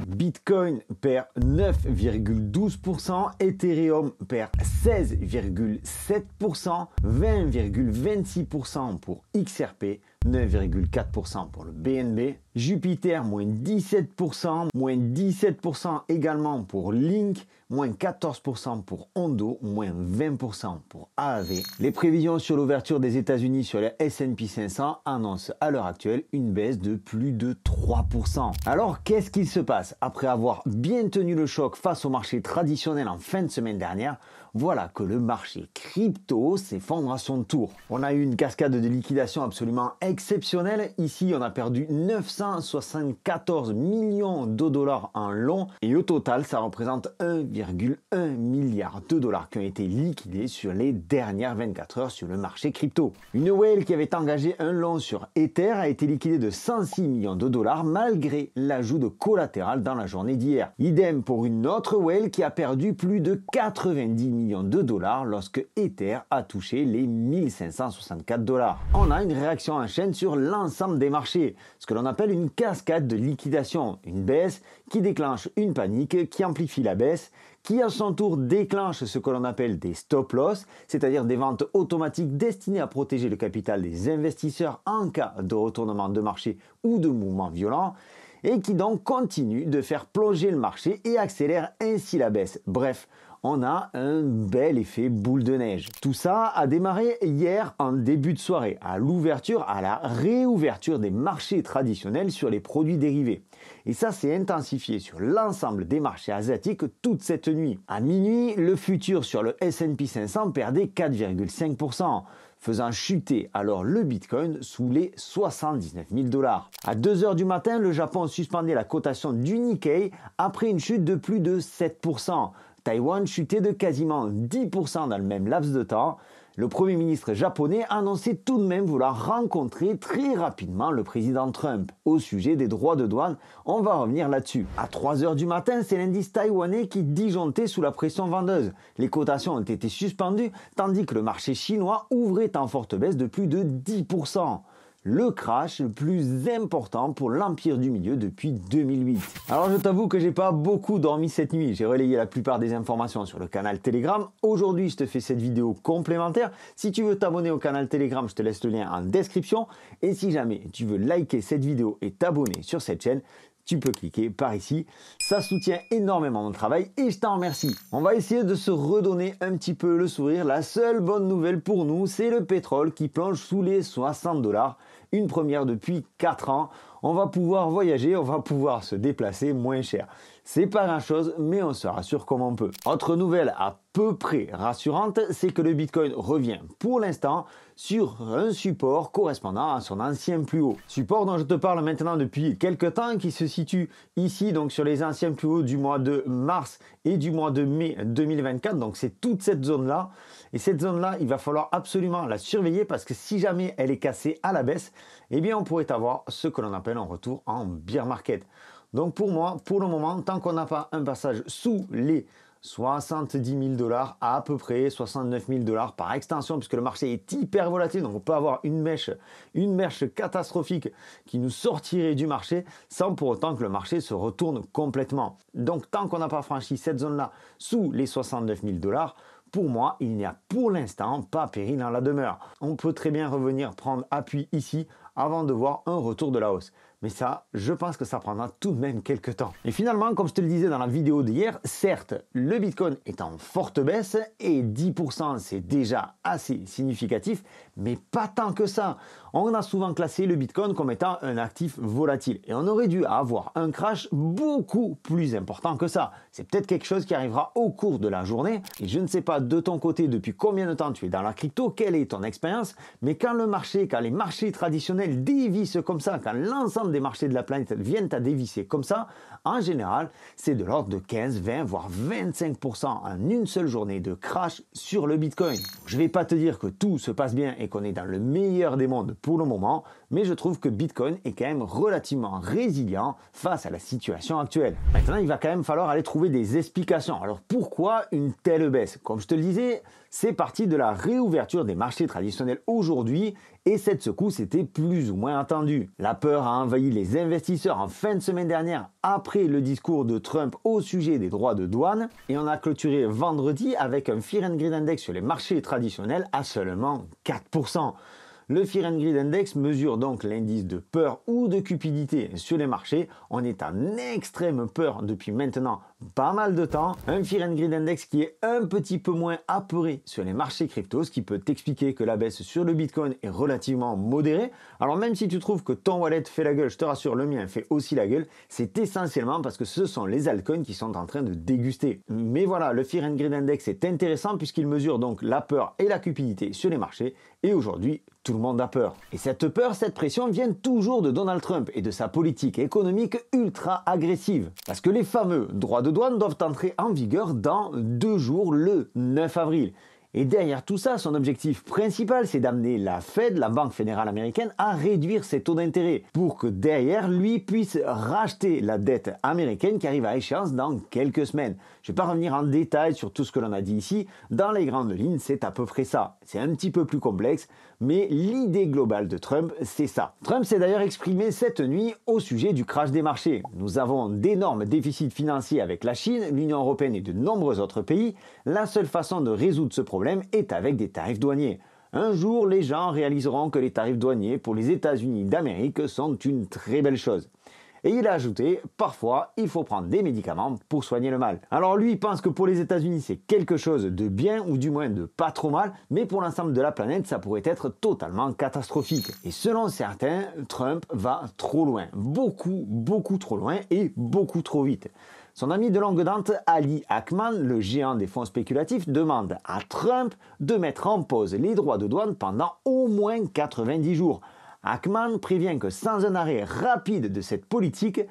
Bitcoin perd 9,12%, Ethereum perd 16,7%, 20,26% pour XRP, 9,4% pour le BNB, Jupiter moins 17%, moins 17% également pour Link, moins 14% pour Ondo, moins 20% pour AAV. Les prévisions sur l'ouverture des États-Unis sur les S&P 500 annoncent à l'heure actuelle une baisse de plus de 3%. Alors qu'est-ce qu'il se passe? Après avoir bien tenu le choc face au marché traditionnel en fin de semaine dernière, voilà que le marché crypto s'effondre à son tour. On a eu une cascade de liquidation absolument exceptionnelle. Ici, on a perdu 974 millions de dollars en long et au total, ça représente 1,1 milliard de dollars qui ont été liquidés sur les dernières 24 heures sur le marché crypto. Une whale qui avait engagé un long sur Ether a été liquidée de 106 millions de dollars malgré l'ajout de collatéral dans la journée d'hier. Idem pour une autre whale qui a perdu plus de 90 millions de dollars lorsque Ether a touché les 1564 dollars. On a une réaction en chaîne sur l'ensemble des marchés, ce que l'on appelle une cascade de liquidation, une baisse qui déclenche une panique, qui amplifie la baisse, qui à son tour déclenche ce que l'on appelle des stop-loss, c'est-à-dire des ventes automatiques destinées à protéger le capital des investisseurs en cas de retournement de marché ou de mouvement violent, et qui donc continue de faire plonger le marché et accélère ainsi la baisse. Bref, on a un bel effet boule de neige. Tout ça a démarré hier en début de soirée, à l'ouverture, à la réouverture des marchés traditionnels sur les produits dérivés. Et ça s'est intensifié sur l'ensemble des marchés asiatiques toute cette nuit. À minuit, le futur sur le S&P 500 perdait 4,5%. Faisant chuter alors le Bitcoin sous les 79 000 dollars. À 2 h du matin, le Japon suspendait la cotation du Nikkei après une chute de plus de 7%. Taïwan chutait de quasiment 10% dans le même laps de temps. Le Premier ministre japonais a annoncé tout de même vouloir rencontrer très rapidement le président Trump. Au sujet des droits de douane, on va revenir là-dessus. À 3 h du matin, c'est l'indice taïwanais qui disjonctait sous la pression vendeuse. Les cotations ont été suspendues, tandis que le marché chinois ouvrait en forte baisse de plus de 10%. Le crash le plus important pour l'Empire du Milieu depuis 2008. Alors je t'avoue que j'ai pas beaucoup dormi cette nuit, j'ai relayé la plupart des informations sur le canal Telegram. Aujourd'hui je te fais cette vidéo complémentaire. Si tu veux t'abonner au canal Telegram, je te laisse le lien en description. Et si jamais tu veux liker cette vidéo et t'abonner sur cette chaîne, tu peux cliquer par ici. Ça soutient énormément mon travail et je t'en remercie. On va essayer de se redonner un petit peu le sourire. La seule bonne nouvelle pour nous, c'est le pétrole qui plonge sous les 60 dollars. Une première depuis 4 ans. On va pouvoir voyager, on va pouvoir se déplacer moins cher. C'est pas grand chose, mais on se rassure comme on peut. Autre nouvelle à peu près rassurante, c'est que le Bitcoin revient pour l'instant sur un support correspondant à son ancien plus haut. Support dont je te parle maintenant depuis quelques temps, qui se situe ici donc sur les anciens plus hauts du mois de mars et du mois de mai 2024. Donc c'est toute cette zone-là. Et cette zone-là, il va falloir absolument la surveiller parce que si jamais elle est cassée à la baisse, eh bien on pourrait avoir ce que l'on appelle un retour en bear market. Donc pour moi, pour le moment, tant qu'on n'a pas un passage sous les 70 000 dollars, à peu près 69 000 dollars par extension, puisque le marché est hyper volatile, donc on peut avoir une mèche catastrophique qui nous sortirait du marché sans pour autant que le marché se retourne complètement. Donc tant qu'on n'a pas franchi cette zone-là sous les 69 000 dollars, pour moi, il n'y a pour l'instant pas péril dans la demeure. On peut très bien revenir prendre appui ici avant de voir un retour de la hausse. Mais ça, je pense que ça prendra tout de même quelques temps. Et finalement, comme je te le disais dans la vidéo d'hier, certes, le Bitcoin est en forte baisse et 10% c'est déjà assez significatif, mais pas tant que ça. On a souvent classé le Bitcoin comme étant un actif volatile et on aurait dû avoir un crash beaucoup plus important que ça. C'est peut-être quelque chose qui arrivera au cours de la journée et je ne sais pas de ton côté depuis combien de temps tu es dans la crypto, quelle est ton expérience, mais quand les marchés traditionnels dévissent comme ça, quand l'ensemble des marchés de la planète viennent à dévisser comme ça, en général, c'est de l'ordre de 15, 20, voire 25% en une seule journée de crash sur le Bitcoin. Je ne vais pas te dire que tout se passe bien et qu'on est dans le meilleur des mondes pour le moment, mais je trouve que Bitcoin est quand même relativement résilient face à la situation actuelle. Maintenant, il va quand même falloir aller trouver des explications. Alors pourquoi une telle baisse? Comme je te le disais, c'est parti de la réouverture des marchés traditionnels aujourd'hui et cette secousse était plus ou moins attendue. La peur a envahi les investisseurs en fin de semaine dernière après le discours de Trump au sujet des droits de douane et on a clôturé vendredi avec un Fear and Greed Index sur les marchés traditionnels à seulement 4%. Le Fear and Greed Index mesure donc l'indice de peur ou de cupidité sur les marchés. On est en extrême peur depuis maintenant pas mal de temps. Un Fear and Greed Index qui est un petit peu moins apeuré sur les marchés crypto, ce qui peut t'expliquer que la baisse sur le Bitcoin est relativement modérée. Alors même si tu trouves que ton wallet fait la gueule, je te rassure, le mien fait aussi la gueule, c'est essentiellement parce que ce sont les altcoins qui sont en train de déguster. Mais voilà, le Fear and Greed Index est intéressant puisqu'il mesure donc la peur et la cupidité sur les marchés et aujourd'hui, tout le monde a peur. Et cette peur, cette pression viennent toujours de Donald Trump et de sa politique économique ultra agressive. Parce que les fameux droits de douane doivent entrer en vigueur dans 2 jours, le 9 avril. Et derrière tout ça, son objectif principal, c'est d'amener la Fed, la Banque fédérale américaine, à réduire ses taux d'intérêt pour que derrière, lui puisse racheter la dette américaine qui arrive à échéance dans quelques semaines. Je ne vais pas revenir en détail sur tout ce que l'on a dit ici. Dans les grandes lignes, c'est à peu près ça. C'est un petit peu plus complexe, mais l'idée globale de Trump, c'est ça. Trump s'est d'ailleurs exprimé cette nuit au sujet du crash des marchés. Nous avons d'énormes déficits financiers avec la Chine, l'Union européenne et de nombreux autres pays. La seule façon de résoudre ce problème est avec des tarifs douaniers. Un jour, les gens réaliseront que les tarifs douaniers pour les États-Unis d'Amérique sont une très belle chose. Et il a ajouté, parfois, il faut prendre des médicaments pour soigner le mal. Alors lui, il pense que pour les États-Unis, c'est quelque chose de bien ou du moins de pas trop mal, mais pour l'ensemble de la planète, ça pourrait être totalement catastrophique. Et selon certains, Trump va trop loin. Beaucoup trop loin et beaucoup trop vite. Son ami de longue date, Ali Ackman, le géant des fonds spéculatifs, demande à Trump de mettre en pause les droits de douane pendant au moins 90 jours. Ackman prévient que sans un arrêt rapide de cette politique,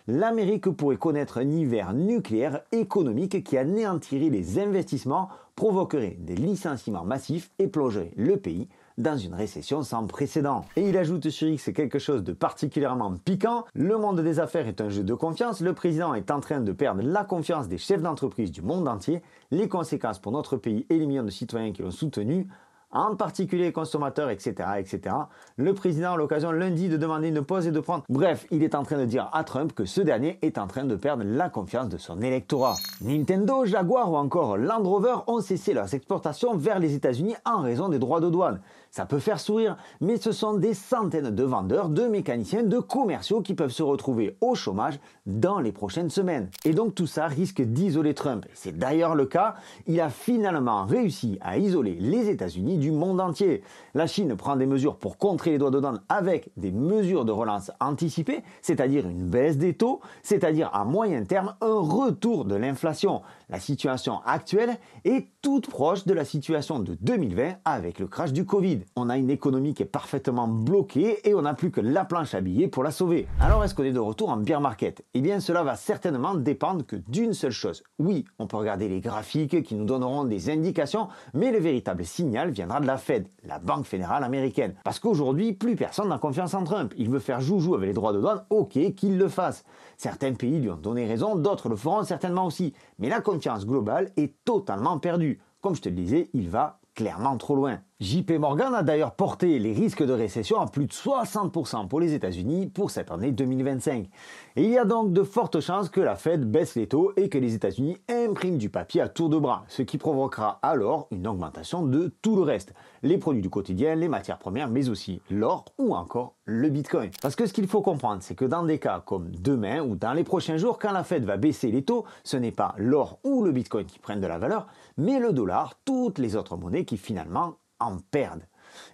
l'Amérique pourrait connaître un hiver nucléaire économique qui anéantirait les investissements, provoquerait des licenciements massifs et plongerait le pays dans une récession sans précédent. Et il ajoute sur X quelque chose de particulièrement piquant. Le monde des affaires est un jeu de confiance. Le président est en train de perdre la confiance des chefs d'entreprise du monde entier. Les conséquences pour notre pays et les millions de citoyens qui l'ont soutenu, en particulier les consommateurs, etc., etc. Le président a l'occasion lundi de demander une pause et de prendre... Bref, il est en train de dire à Trump que ce dernier est en train de perdre la confiance de son électorat. Nintendo, Jaguar ou encore Land Rover ont cessé leurs exportations vers les États-Unis en raison des droits de douane. Ça peut faire sourire, mais ce sont des centaines de vendeurs, de mécaniciens, de commerciaux qui peuvent se retrouver au chômage dans les prochaines semaines. Et donc tout ça risque d'isoler Trump. C'est d'ailleurs le cas. Il a finalement réussi à isoler les États-Unis du monde entier. La Chine prend des mesures pour contrer les droits de douane avec des mesures de relance anticipées, c'est-à-dire une baisse des taux, c'est-à-dire à moyen terme un retour de l'inflation. La situation actuelle est toute proche de la situation de 2020 avec le crash du Covid. On a une économie qui est parfaitement bloquée et on n'a plus que la planche à billets pour la sauver. Alors est-ce qu'on est de retour en bear market? Eh bien cela va certainement dépendre que d'une seule chose. Oui, on peut regarder les graphiques qui nous donneront des indications, mais le véritable signal viendra de la Fed, la Banque fédérale américaine. Parce qu'aujourd'hui, plus personne n'a confiance en Trump. Il veut faire joujou avec les droits de douane, ok, qu'il le fasse. Certains pays lui ont donné raison, d'autres le feront certainement aussi. Mais la confiance globale est totalement perdue. Comme je te le disais, il va clairement trop loin. JP Morgan a d'ailleurs porté les risques de récession à plus de 60% pour les États-Unis pour cette année 2025. Et il y a donc de fortes chances que la Fed baisse les taux et que les États-Unis impriment du papier à tour de bras, ce qui provoquera alors une augmentation de tout le reste. Les produits du quotidien, les matières premières, mais aussi l'or ou encore le Bitcoin. Parce que ce qu'il faut comprendre, c'est que dans des cas comme demain ou dans les prochains jours, quand la Fed va baisser les taux, ce n'est pas l'or ou le Bitcoin qui prennent de la valeur, mais le dollar, toutes les autres monnaies qui finalement en perdent.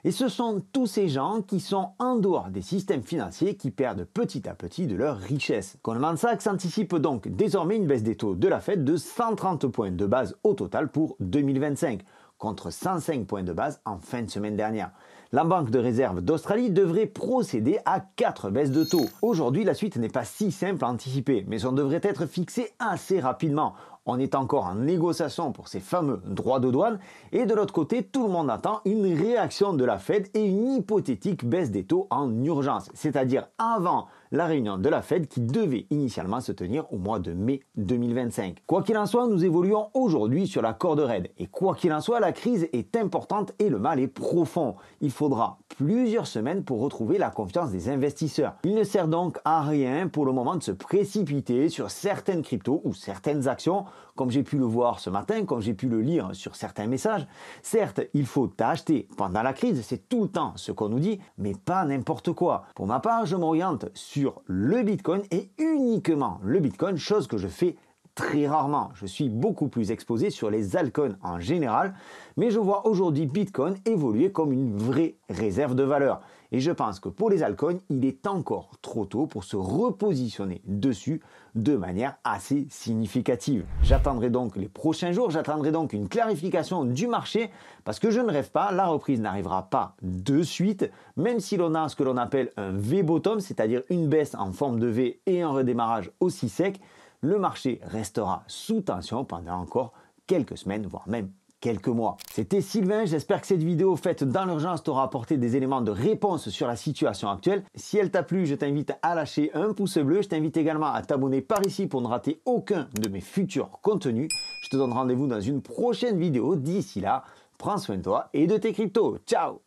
Et ce sont tous ces gens qui sont en dehors des systèmes financiers qui perdent petit à petit de leur richesse. Goldman Sachs anticipe donc désormais une baisse des taux de la Fed de 130 points de base au total pour 2025, contre 105 points de base en fin de semaine dernière. La Banque de réserve d'Australie devrait procéder à 4 baisses de taux. Aujourd'hui, la suite n'est pas si simple à anticiper, mais on devrait être fixé assez rapidement. On est encore en négociation pour ces fameux droits de douane et de l'autre côté, tout le monde attend une réaction de la Fed et une hypothétique baisse des taux en urgence, c'est-à-dire avant la réunion de la Fed qui devait initialement se tenir au mois de mai 2025. Quoi qu'il en soit, nous évoluons aujourd'hui sur la corde raide et quoi qu'il en soit, la crise est importante et le mal est profond. Il faudra plusieurs semaines pour retrouver la confiance des investisseurs. Il ne sert donc à rien pour le moment de se précipiter sur certaines cryptos ou certaines actions, comme j'ai pu le voir ce matin, comme j'ai pu le lire sur certains messages. Certes, il faut acheter pendant la crise, c'est tout le temps ce qu'on nous dit, mais pas n'importe quoi. Pour ma part, je m'oriente sur le Bitcoin et uniquement le Bitcoin, chose que je fais très rarement. Je suis beaucoup plus exposé sur les altcoins en général, mais je vois aujourd'hui Bitcoin évoluer comme une vraie réserve de valeur. Et je pense que pour les altcoins, il est encore trop tôt pour se repositionner dessus de manière assez significative. J'attendrai donc les prochains jours, j'attendrai donc une clarification du marché parce que je ne rêve pas, la reprise n'arrivera pas de suite, même si l'on a ce que l'on appelle un V-bottom, c'est-à-dire une baisse en forme de V et un redémarrage aussi sec. Le marché restera sous tension pendant encore quelques semaines, voire même quelques mois. C'était Sylvain, j'espère que cette vidéo faite dans l'urgence t'aura apporté des éléments de réponse sur la situation actuelle. Si elle t'a plu, je t'invite à lâcher un pouce bleu. Je t'invite également à t'abonner par ici pour ne rater aucun de mes futurs contenus. Je te donne rendez-vous dans une prochaine vidéo. D'ici là, prends soin de toi et de tes cryptos. Ciao!